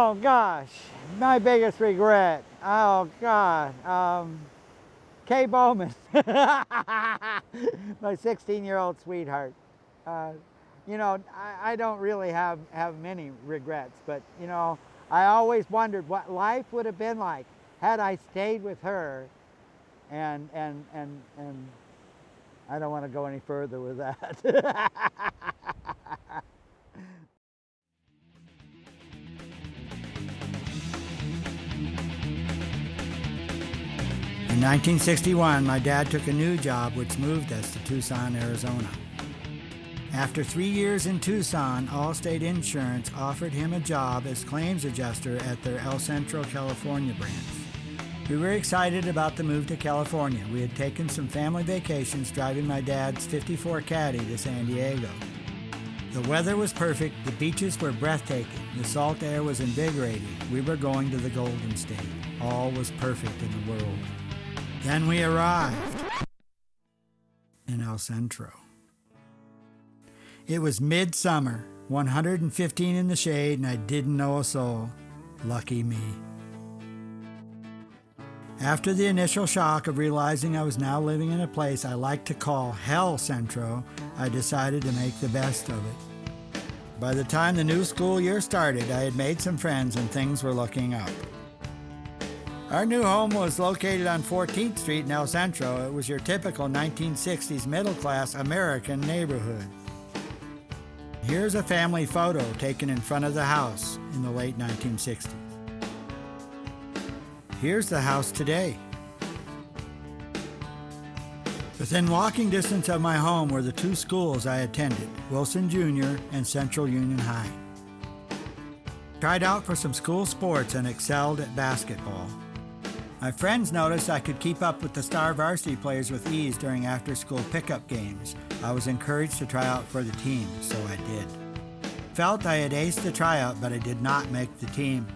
Oh gosh, my biggest regret. Oh God, Kay Bowman, my 16-year-old sweetheart. Uh, I don't really have many regrets, but I always wondered what life would have been like had I stayed with her, and I don't want to go any further with that. In 1961, my dad took a new job which moved us to Tucson, Arizona. After 3 years in Tucson, Allstate Insurance offered him a job as claims adjuster at their El Centro, California branch. We were excited about the move to California. We had taken some family vacations driving my dad's '54 Caddy to San Diego. The weather was perfect, the beaches were breathtaking, the salt air was invigorating. We were going to the Golden State. All was perfect in the world. Then we arrived in El Centro. It was midsummer, 115 in the shade, and I didn't know a soul. Lucky me. After the initial shock of realizing I was now living in a place I like to call Hell Centro, I decided to make the best of it. By the time the new school year started, I had made some friends and things were looking up. Our new home was located on 14th Street in El Centro. It was your typical 1960s middle-class American neighborhood. Here's a family photo taken in front of the house in the late 1960s. Here's the house today. Within walking distance of my home were the two schools I attended, Wilson Jr. and Central Union High. Tried out for some school sports and excelled at basketball. My friends noticed I could keep up with the star varsity players with ease during after-school pickup games. I was encouraged to try out for the team, so I did. Felt I had aced the tryout, but I did not make the team.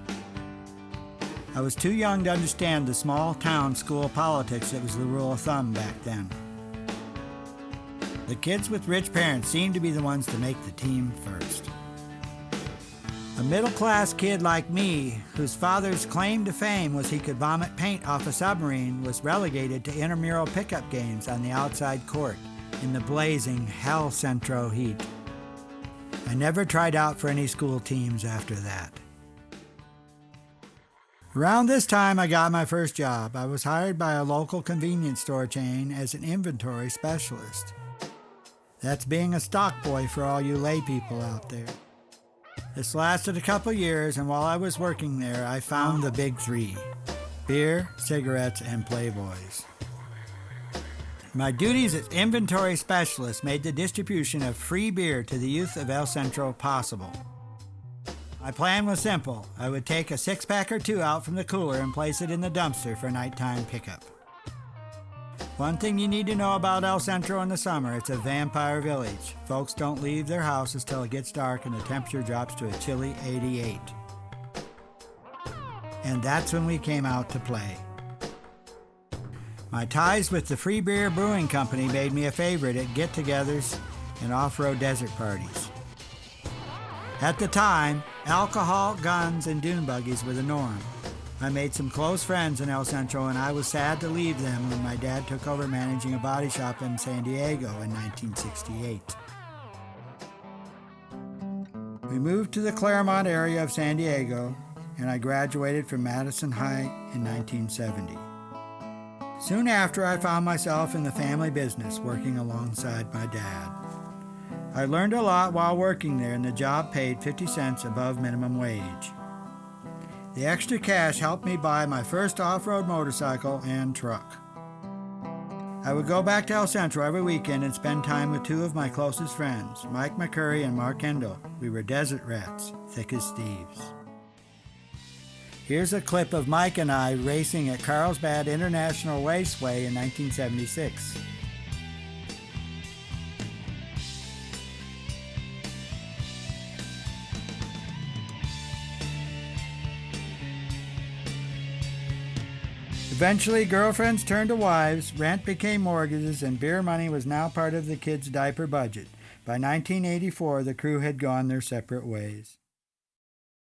I was too young to understand the small-town school politics that was the rule of thumb back then. The kids with rich parents seemed to be the ones to make the team first. A middle-class kid like me, whose father's claim to fame was he could vomit paint off a submarine, was relegated to intramural pickup games on the outside court in the blazing Hell Centro heat. I never tried out for any school teams after that. Around this time, I got my first job. I was hired by a local convenience store chain as an inventory specialist. That's being a stock boy for all you lay people out there. This lasted a couple years, and while I was working there, I found the big three: beer, cigarettes, and Playboys. My duties as inventory specialist made the distribution of free beer to the youth of El Centro possible. My plan was simple. I would take a six-pack or two out from the cooler and place it in the dumpster for nighttime pickup. One thing you need to know about El Centro in the summer, it's a vampire village. Folks don't leave their houses till it gets dark and the temperature drops to a chilly 88. And that's when we came out to play. My ties with the Free Beer Brewing Company made me a favorite at get-togethers and off-road desert parties. At the time, alcohol, guns, and dune buggies were the norm. I made some close friends in El Centro, and I was sad to leave them when my dad took over managing a body shop in San Diego in 1968. We moved to the Claremont area of San Diego, and I graduated from Madison High in 1970. Soon after, I found myself in the family business, working alongside my dad. I learned a lot while working there, and the job paid 50 cents above minimum wage. The extra cash helped me buy my first off-road motorcycle and truck. I would go back to El Centro every weekend and spend time with two of my closest friends, Mike McCurry and Mark Kendall. We were desert rats, thick as thieves. Here's a clip of Mike and I racing at Carlsbad International Raceway in 1976. Eventually, girlfriends turned to wives, rent became mortgages, and beer money was now part of the kids' diaper budget. By 1984, the crew had gone their separate ways.